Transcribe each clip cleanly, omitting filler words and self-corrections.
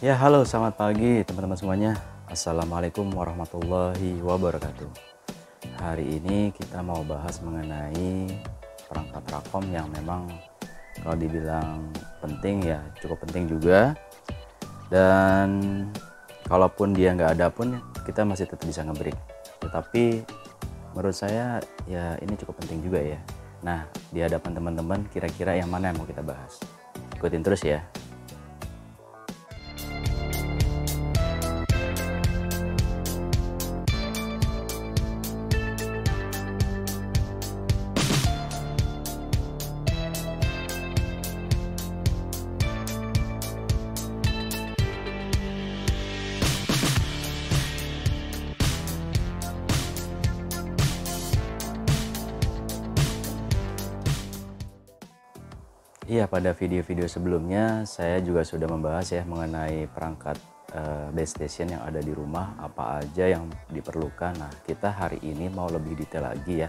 Ya, halo, selamat pagi teman-teman semuanya. Assalamualaikum warahmatullahi wabarakatuh. Hari ini kita mau bahas mengenai perangkat Rakom yang memang kalau dibilang penting ya cukup penting juga. Dan kalaupun dia nggak ada pun kita masih tetap bisa ngebreak. Tetapi menurut saya ya ini cukup penting juga ya. Nah, di hadapan teman-teman kira-kira yang mana yang mau kita bahas? Ikutin terus ya. Iya, pada video-video sebelumnya saya juga sudah membahas ya mengenai perangkat base station yang ada di rumah, apa aja yang diperlukan. Nah, kita hari ini mau lebih detail lagi ya,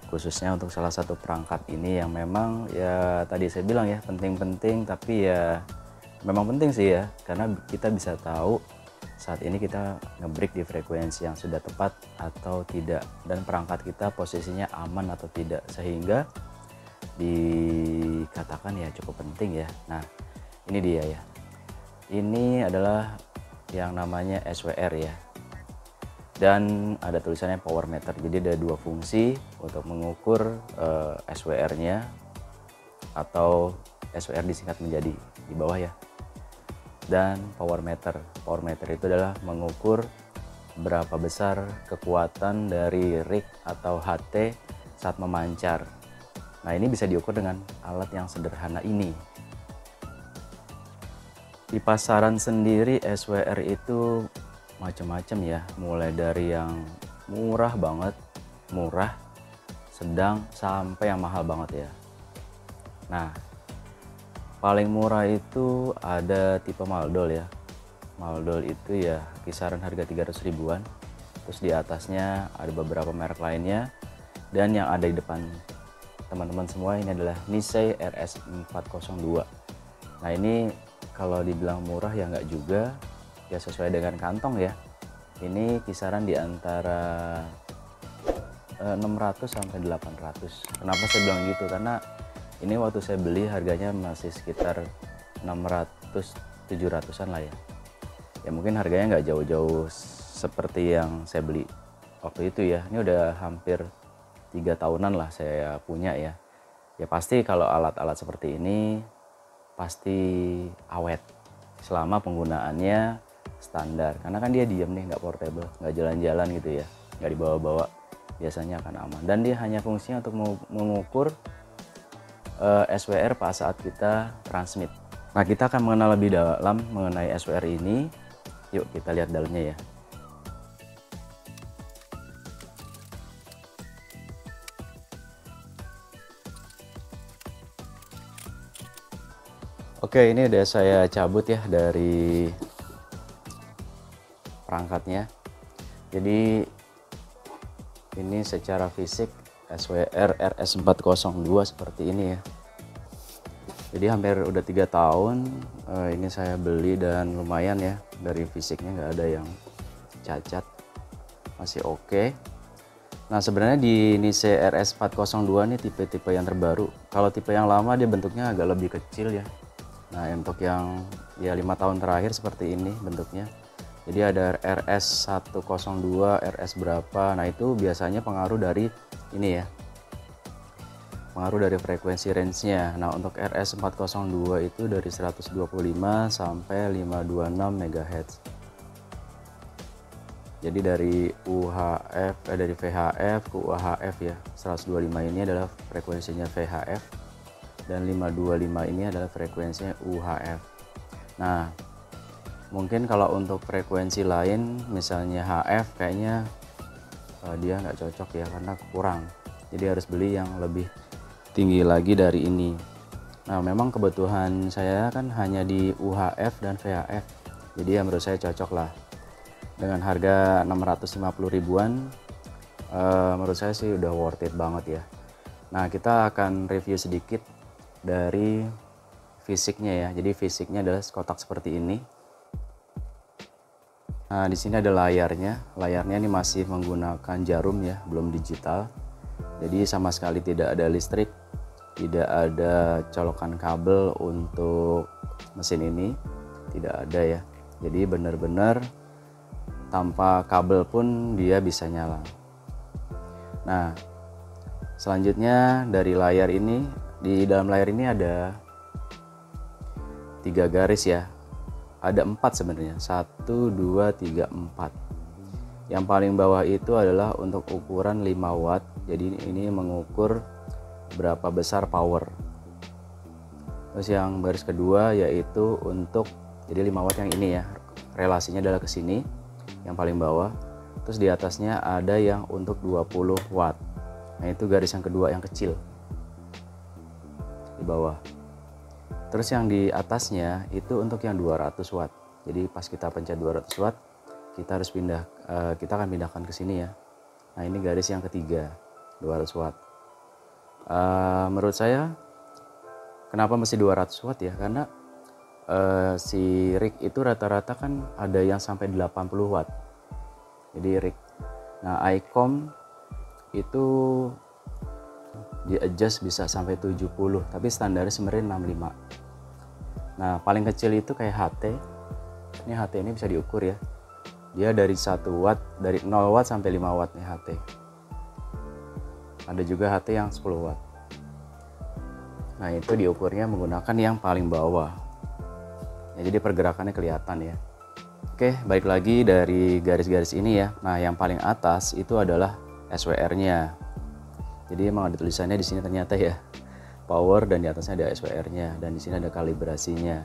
khususnya untuk salah satu perangkat ini yang memang ya tadi saya bilang ya penting-penting, tapi ya memang penting sih ya, karena kita bisa tahu saat ini kita ngebreak di frekuensi yang sudah tepat atau tidak, dan perangkat kita posisinya aman atau tidak, sehingga dikatakan ya cukup penting ya. Nah, ini dia ya. Ini adalah yang namanya SWR ya. Dan ada tulisannya power meter. Jadi ada dua fungsi untuk mengukur SWR-nya, atau SWR disingkat menjadi di bawah ya. Dan power meter. Power meter itu adalah mengukur berapa besar kekuatan dari rig atau HT saat memancar. Nah, ini bisa diukur dengan alat yang sederhana ini. Di pasaran sendiri SWR itu macam-macam ya, mulai dari yang murah banget, murah, sedang, sampai yang mahal banget ya. Nah, paling murah itu ada tipe Maldol ya. Maldol itu ya kisaran harga 300 ribuan. Terus di atasnya ada beberapa merek lainnya, dan yang ada di depan teman-teman semua ini adalah Nisei RS402. Nah, ini kalau dibilang murah ya nggak juga, ya sesuai dengan kantong ya. Ini kisaran di antara 600 sampai 800. Kenapa saya bilang gitu? Karena ini waktu saya beli harganya masih sekitar 600 700-an lah ya. Ya mungkin harganya nggak jauh-jauh seperti yang saya beli waktu itu ya. Ini udah hampir 3 tahunan lah saya punya ya. Ya pasti kalau alat-alat seperti ini pasti awet selama penggunaannya standar, karena kan dia diam nih, nggak portable, nggak jalan-jalan gitu ya, nggak dibawa-bawa, biasanya akan aman. Dan dia hanya fungsinya untuk mengukur SWR pada saat kita transmit. Nah, kita akan mengenal lebih dalam mengenai SWR ini. Yuk kita lihat dalamnya ya. Oke, ini udah saya cabut ya dari perangkatnya. Jadi ini secara fisik SWR RS402 seperti ini ya. Jadi hampir udah 3 tahun ini saya beli, dan lumayan ya, dari fisiknya nggak ada yang cacat, masih oke. Nah, sebenarnya di Nisei RS402 ini tipe-tipe yang terbaru. Kalau tipe yang lama dia bentuknya agak lebih kecil ya. Nah, untuk yang ya 5 tahun terakhir seperti ini bentuknya. Jadi ada RS102, RS berapa. Nah, itu biasanya pengaruh dari ini ya. Pengaruh dari frekuensi range-nya. Nah, untuk RS402 itu dari 125 sampai 526 MHz. Jadi dari dari VHF ke UHF ya. 125 ini adalah frekuensinya VHF. Dan 525 ini adalah frekuensinya UHF. Nah, mungkin kalau untuk frekuensi lain misalnya HF kayaknya dia nggak cocok ya, karena kurang. Jadi harus beli yang lebih tinggi lagi dari ini. Nah, memang kebutuhan saya kan hanya di UHF dan VHF. Jadi ya menurut saya cocok lah. Dengan harga 650 ribuan menurut saya sih udah worth it banget ya. Nah, kita akan review sedikit dari fisiknya ya. Jadi fisiknya adalah kotak seperti ini. Nah, di sini ada layarnya. Layarnya ini masih menggunakan jarum ya, belum digital. Jadi sama sekali tidak ada listrik, tidak ada colokan kabel untuk mesin ini, tidak ada ya. Jadi benar-benar tanpa kabel pun dia bisa nyala. Nah, selanjutnya dari layar ini, di dalam layar ini ada 3 garis ya. Ada 4 sebenarnya, 1, 2, 3, 4. Yang paling bawah itu adalah untuk ukuran 5 watt. Jadi ini mengukur berapa besar power. Terus yang baris kedua yaitu untuk, jadi 5 watt yang ini ya, relasinya adalah ke sini, yang paling bawah. Terus di atasnya ada yang untuk 20 watt. Nah itu garis yang kedua yang kecil di bawah. Terus yang di atasnya itu untuk yang 200 watt. Jadi pas kita pencet 200 watt, kita harus pindah, kita akan pindahkan ke sini ya. Nah ini garis yang ketiga, 200 watt. Menurut saya kenapa mesti 200 watt ya? Karena si rig itu rata-rata kan ada yang sampai 80 watt. Jadi rig. Nah ICOM itu di adjust bisa sampai 70, tapi standarnya sebenarnya 65. Nah paling kecil itu kayak HT. Ini HT ini bisa diukur ya. Dia dari 1 watt, dari 0 watt sampai 5 watt nih HT. Ada juga HT yang 10 watt. Nah itu diukurnya menggunakan yang paling bawah ya, jadi pergerakannya kelihatan ya. Oke, balik lagi dari garis-garis ini ya. Nah yang paling atas itu adalah SWR nya. Jadi emang ada tulisannya di sini ternyata ya, power, dan di atasnya ada SWR nya, dan di sini ada kalibrasinya.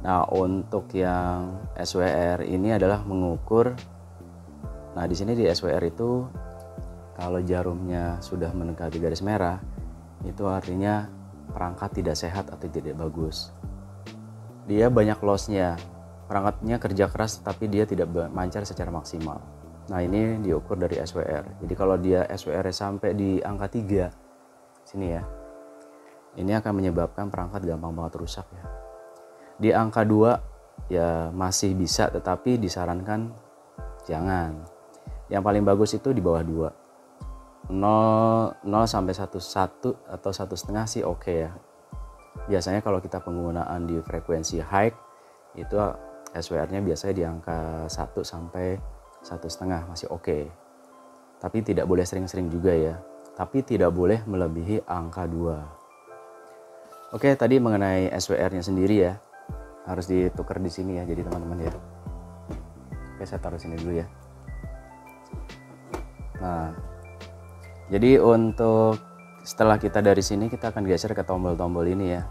Nah untuk yang SWR ini adalah mengukur. Nah di sini di SWR itu kalau jarumnya sudah mendekati garis merah, itu artinya perangkat tidak sehat atau tidak bagus. Dia banyak loss-nya, perangkatnya kerja keras tapi dia tidak mancar secara maksimal. Nah ini diukur dari SWR. Jadi kalau dia SWR sampai di angka 3 sini ya, ini akan menyebabkan perangkat gampang banget rusak ya. Di angka 2 ya masih bisa, tetapi disarankan jangan. Yang paling bagus itu di bawah 2, 0 sampai 1 atau 1,5 sih oke ya. Biasanya kalau kita penggunaan di frekuensi high itu SWR-nya biasanya di angka 1 sampai 1,5 masih oke. Tapi tidak boleh sering-sering juga ya. Tapi tidak boleh melebihi angka 2. Oke, tadi mengenai SWR-nya sendiri ya. Harus ditukar di sini ya, jadi teman-teman ya. Oke, saya taruh sini dulu ya. Nah, jadi untuk setelah kita dari sini, kita akan geser ke tombol-tombol ini ya.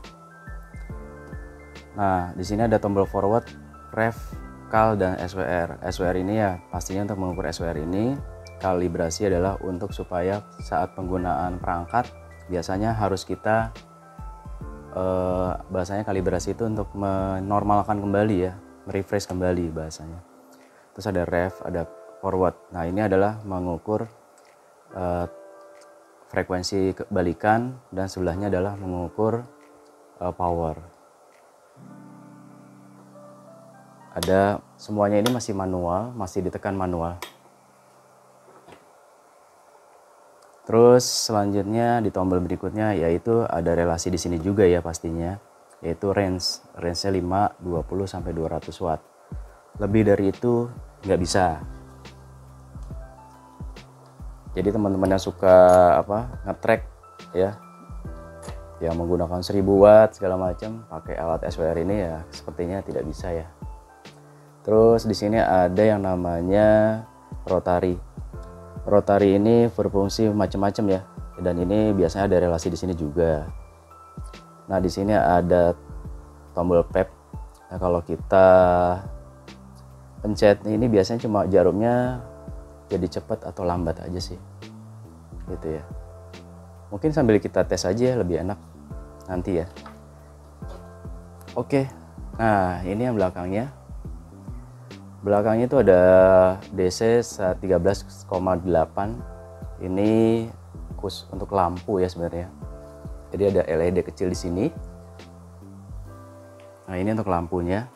Nah, di sini ada tombol forward, ref, kal, dan SWR. SWR ini ya pastinya untuk mengukur SWR ini. Kalibrasi adalah untuk supaya saat penggunaan perangkat biasanya harus kita bahasanya kalibrasi itu untuk menormalkan kembali ya, merefresh kembali bahasanya. Terus ada ref, ada forward. Nah, ini adalah mengukur frekuensi kebalikan, dan sebelahnya adalah mengukur power. Ada semuanya ini masih manual, masih ditekan manual. Terus selanjutnya di tombol berikutnya yaitu ada relasi di sini juga ya pastinya, yaitu range-nya 5, 20 sampai 200 watt. Lebih dari itu nggak bisa. Jadi teman-teman yang suka nge-track ya, yang menggunakan 1000 watt segala macam pakai alat SWR ini ya sepertinya tidak bisa ya. Terus di sini ada yang namanya rotary. Rotary ini berfungsi macam-macam ya, dan ini biasanya ada relasi di sini juga. Nah di sini ada tombol PEP. Nah kalau kita pencet ini biasanya cuma jarumnya jadi cepat atau lambat aja sih, gitu ya. Mungkin sambil kita tes aja lebih enak nanti ya. Oke, nah ini yang belakangnya. Belakangnya itu ada DC 13,8. Ini khusus untuk lampu ya sebenarnya. Jadi ada LED kecil di sini. Nah ini untuk lampunya.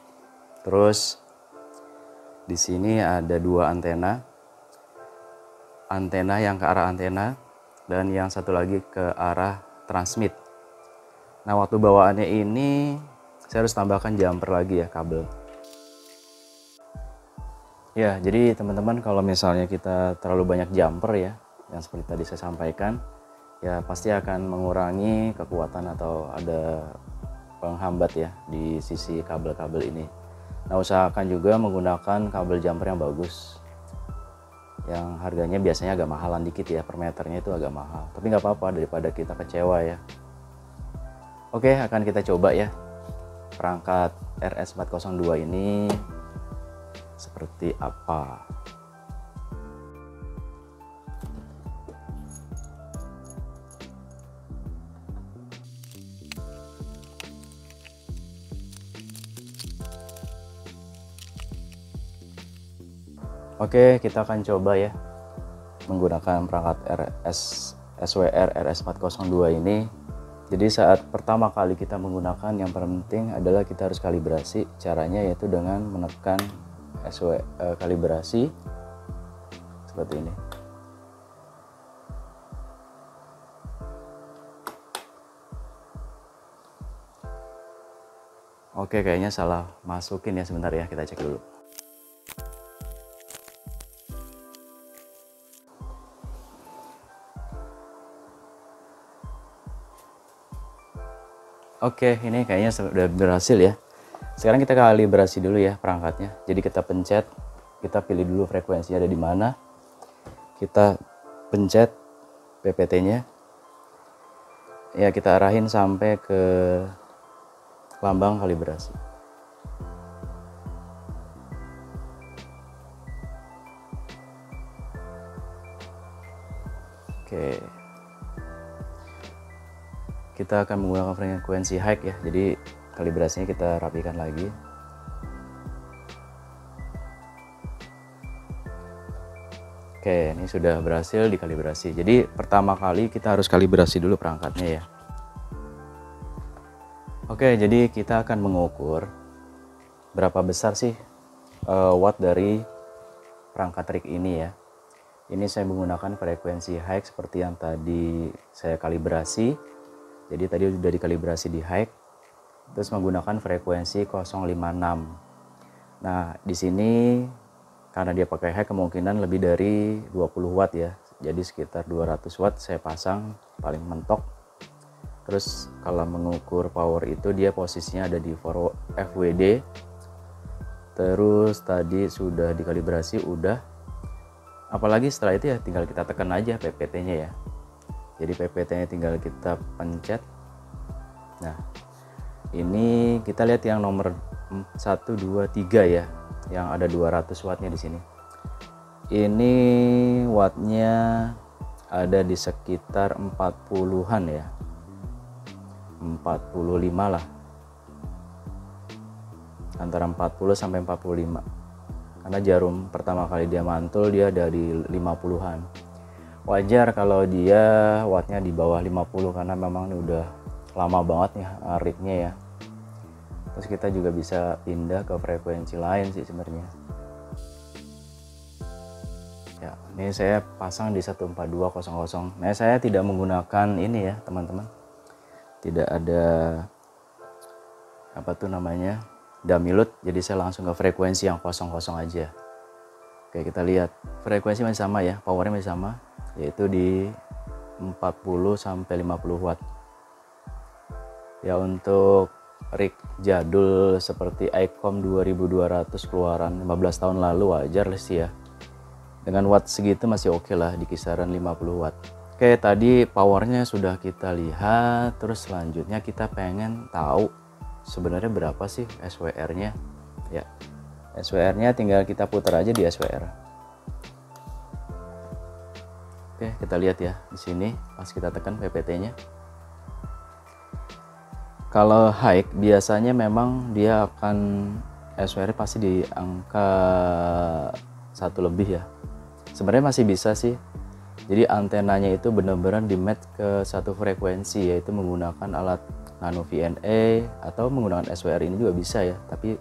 Terus Di sini ada dua antena. Antena yang ke arah antena dan yang satu lagi ke arah transmit. Nah, waktu bawaannya ini saya harus tambahkan jumper lagi ya, kabel. Ya, jadi teman-teman kalau misalnya kita terlalu banyak jumper ya, yang seperti tadi saya sampaikan, ya pasti akan mengurangi kekuatan atau ada penghambat ya di sisi kabel-kabel ini. Nah, usahakan juga menggunakan kabel jumper yang bagus, yang harganya biasanya agak mahalan dikit ya, per meternya itu agak mahal, tapi nggak apa-apa daripada kita kecewa ya. Oke, akan kita coba ya perangkat RS402 ini seperti apa. Oke, kita akan coba ya menggunakan perangkat SWR RS402 ini. Jadi saat pertama kali kita menggunakan, yang penting adalah kita harus kalibrasi. Caranya yaitu dengan menekan kalibrasi seperti ini. Oke, kayaknya salah masukin ya, sebentar ya, kita cek dulu. Oke, ini kayaknya sudah berhasil ya. Sekarang kita kalibrasi dulu ya perangkatnya. Jadi kita pencet, kita pilih dulu frekuensinya ada di mana. Kita pencet PPT-nya. Ya, kita arahin sampai ke lambang kalibrasi. Oke. Kita akan menggunakan frekuensi high ya, jadi kalibrasinya kita rapikan lagi. Oke, ini sudah berhasil dikalibrasi. Jadi pertama kali kita harus kalibrasi dulu perangkatnya ya. Oke, jadi kita akan mengukur berapa besar sih watt dari perangkat rig ini ya. Ini saya menggunakan frekuensi high seperti yang tadi saya kalibrasi. Jadi tadi sudah dikalibrasi di high, terus menggunakan frekuensi 056. Nah, di sini karena dia pakai high kemungkinan lebih dari 20 watt ya. Jadi sekitar 200 watt saya pasang paling mentok. Terus kalau mengukur power itu dia posisinya ada di FWD. Terus tadi sudah dikalibrasi udah. Apalagi setelah itu ya tinggal kita tekan aja PPT-nya ya. Jadi PPT-nya tinggal kita pencet. Nah, ini kita lihat yang nomor 1, 2, 3 ya, yang ada 200 wattnya di sini. Ini wattnya ada di sekitar 40-an ya, 45 lah, antara 40 sampai 45. Karena jarum pertama kali dia mantul dia ada di 50-an. Wajar kalau dia wattnya di bawah 50 karena memang ini udah lama banget nih rignya ya. Terus kita juga bisa pindah ke frekuensi lain sih sebenarnya. Ya, ini saya pasang di 14200. Nah, saya tidak menggunakan ini ya, teman-teman. Tidak ada apa tuh namanya? Dummy load, jadi saya langsung ke frekuensi yang 00 aja. Oke, kita lihat frekuensi masih sama ya, powernya masih sama, yaitu di 40 sampai 50 watt. Ya, untuk rig jadul seperti ICOM 2200 keluaran 15 tahun lalu wajar sih ya. Dengan watt segitu masih oke lah, di kisaran 50 watt. Oke, tadi powernya sudah kita lihat, terus selanjutnya kita pengen tahu sebenarnya berapa sih SWR-nya ya. SWR-nya tinggal kita putar aja di SWR. Oke, kita lihat ya di sini pas kita tekan PPT-nya. Kalau high biasanya memang dia akan SWR pasti di angka 1 lebih ya. Sebenarnya masih bisa sih. Jadi antenanya itu benar-benar di match ke satu frekuensi, yaitu menggunakan alat nano VNA atau menggunakan SWR ini juga bisa ya, tapi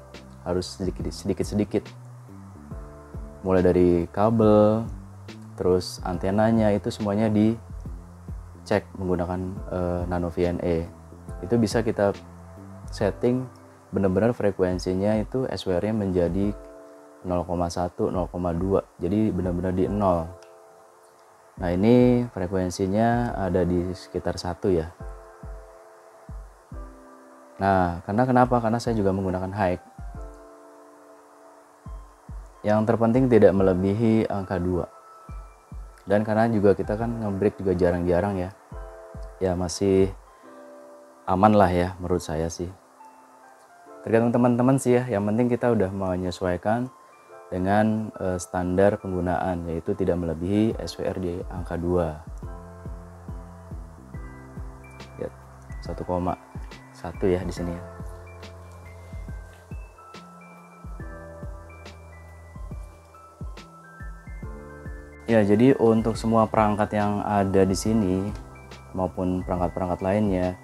harus sedikit-sedikit. mulai dari kabel, terus antenanya itu semuanya dicek menggunakan Nano VNA. Itu bisa kita setting benar-benar frekuensinya itu SWR-nya menjadi 0,1, 0,2, jadi benar-benar di 0. Nah ini frekuensinya ada di sekitar 1 ya. Nah kenapa? Karena saya juga menggunakan high. Yang terpenting tidak melebihi angka 2. Dan karena juga kita kan nge-break juga jarang-jarang ya. Ya masih aman lah ya menurut saya sih. Tergantung teman-teman sih ya, yang penting kita udah menyesuaikan dengan standar penggunaan, yaitu tidak melebihi SWR di angka 2 ya, 1,1 ya di sini ya. Ya, jadi untuk semua perangkat yang ada di sini maupun perangkat-perangkat lainnya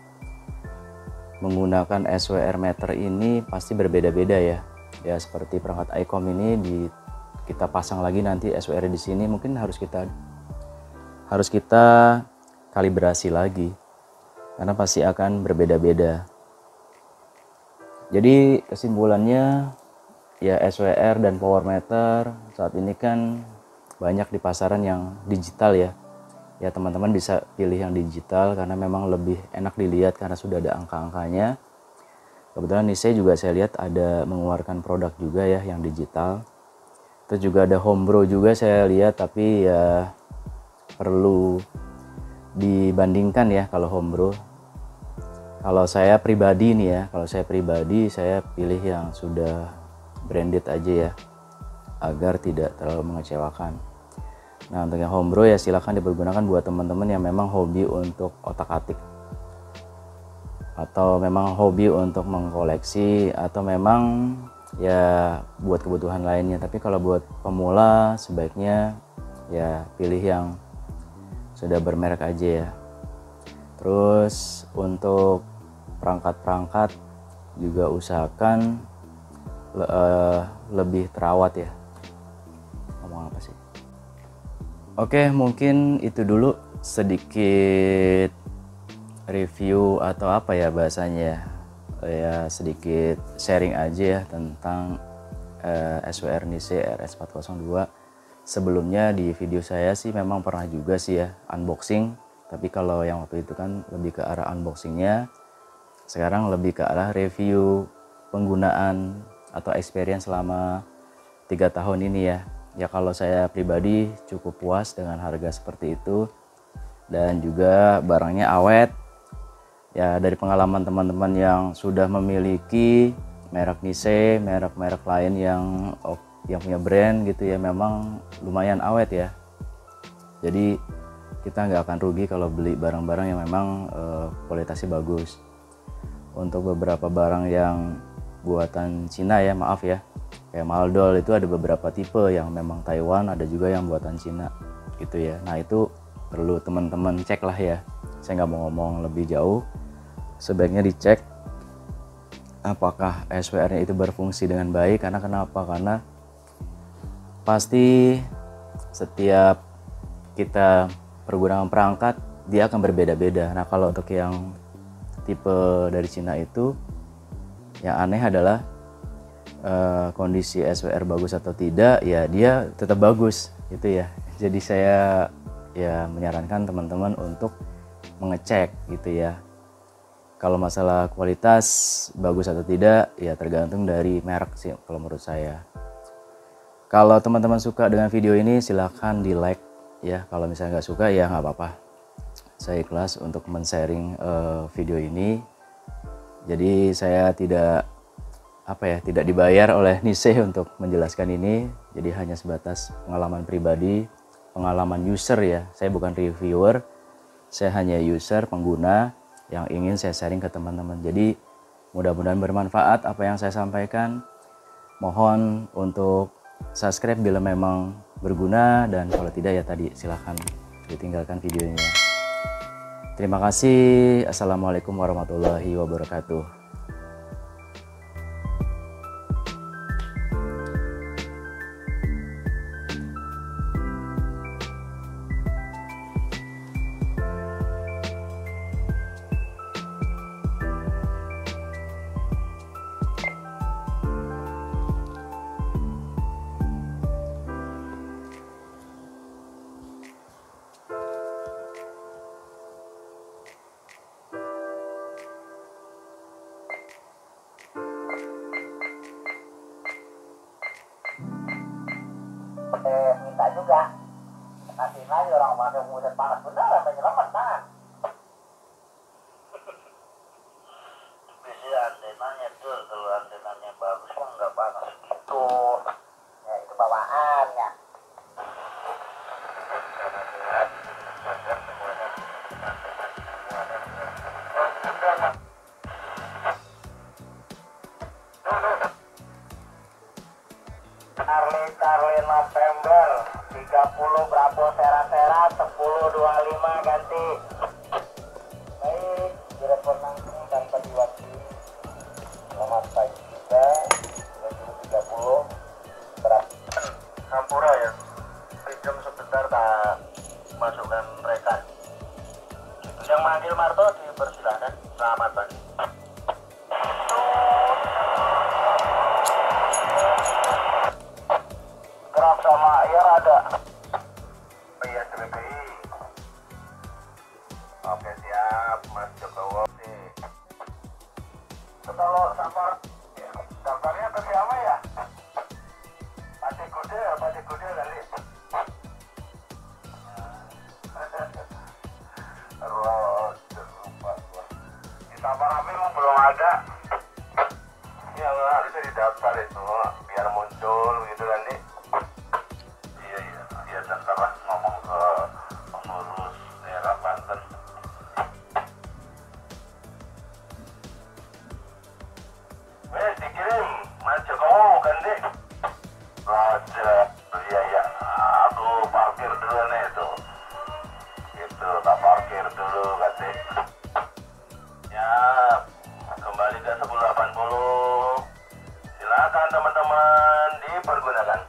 menggunakan SWR meter ini pasti berbeda-beda ya. Ya seperti perangkat ICOM ini kita pasang lagi nanti SWR di sini mungkin harus kita kalibrasi lagi karena pasti akan berbeda-beda. Jadi kesimpulannya ya SWR dan power meter saat ini kan banyak di pasaran yang digital ya. Ya teman-teman bisa pilih yang digital karena memang lebih enak dilihat karena sudah ada angka-angkanya. Kebetulan nih saya lihat ada mengeluarkan produk juga ya yang digital. Terus juga ada Homebro juga saya lihat, tapi ya perlu dibandingkan ya kalau Homebro. Kalau saya pribadi nih ya, saya pilih yang sudah branded aja ya, agar tidak terlalu mengecewakan. Nah untuk yang Homebro ya silakan dipergunakan buat teman-teman yang memang hobi untuk otak-atik, atau memang hobi untuk mengkoleksi, atau memang ya buat kebutuhan lainnya. Tapi kalau buat pemula sebaiknya ya pilih yang sudah bermerek aja ya. Terus untuk perangkat-perangkat juga usahakan lebih terawat ya. Ngomong apa sih? Oke, mungkin itu dulu sedikit review atau apa ya bahasanya ya, sedikit sharing aja ya tentang SWR Nise RS402. Sebelumnya di video saya sih memang pernah juga sih ya unboxing, tapi kalau yang waktu itu kan lebih ke arah unboxingnya, sekarang lebih ke arah review penggunaan atau experience selama 3 tahun ini ya. Ya kalau saya pribadi cukup puas dengan harga seperti itu, dan juga barangnya awet. Ya dari pengalaman teman-teman yang sudah memiliki merek Nise, merek-merek lain yang punya brand gitu ya, memang lumayan awet ya. Jadi kita nggak akan rugi kalau beli barang-barang yang memang kualitasnya bagus. Untuk beberapa barang yang buatan Cina ya, maaf ya, kayak Maldol itu ada beberapa tipe yang memang Taiwan, ada juga yang buatan Cina gitu ya. Nah itu perlu teman-teman cek lah ya. Saya nggak mau ngomong lebih jauh, sebaiknya dicek apakah SWR-nya itu berfungsi dengan baik. Karena kenapa? Karena pasti setiap kita pergunakan perangkat dia akan berbeda-beda. Nah kalau untuk yang tipe dari Cina itu yang aneh adalah kondisi SWR bagus atau tidak ya dia tetap bagus gitu ya. Jadi saya ya menyarankan teman-teman untuk mengecek gitu ya. Kalau masalah kualitas bagus atau tidak ya tergantung dari merek sih kalau menurut saya. Kalau teman-teman suka dengan video ini silahkan di like ya. Kalau misalnya nggak suka ya nggak apa-apa, saya ikhlas untuk men-sharing video ini. Jadi saya tidak dibayar oleh Nise untuk menjelaskan ini. Jadi hanya sebatas pengalaman pribadi, pengalaman user ya. Saya bukan reviewer, saya hanya user, pengguna yang ingin saya sharing ke teman-teman. Jadi mudah-mudahan bermanfaat apa yang saya sampaikan. Mohon untuk subscribe bila memang berguna, dan kalau tidak ya tadi silahkan ditinggalkan videonya. Terima kasih. Assalamualaikum warahmatullahi wabarakatuh. minta juga kasihin lagi orang pakai musim panas bener sampai nyelamat tangan. Bisa antenanya tuh, kalau antenanya bagus kan nggak panas gitu. Ya itu bawaan ya. Charlie November 30 Bravo Sera 1025 ganti. Baik, direspon langsung tanpa diwakili. Selamat pagi juga 2030 berapa? Sampura ya. Pinjam sebentar tak masukkan rekan. Yang manggil Marto dipersilahkan. Selamat pagi. Gerak sama air ada. Iya CBPI. Oke siap Mas Jokowi. Kalau sampar daftarnya ke siapa ya? Pati Kude kali. Lupa gua. Di sampar api memang belum ada. Ya harusnya didaftar itu biar muncul gitu kan nih. Iya daftar lah ngomong ke pengurus daerah Banten. Dikirim Mas Jokowi kan deh. Raja, iya aku parkir dulu nih itu. Itu tak parkir dulu kan deh. Ya kembali ke 1080. Silakan teman-teman dipergunakan.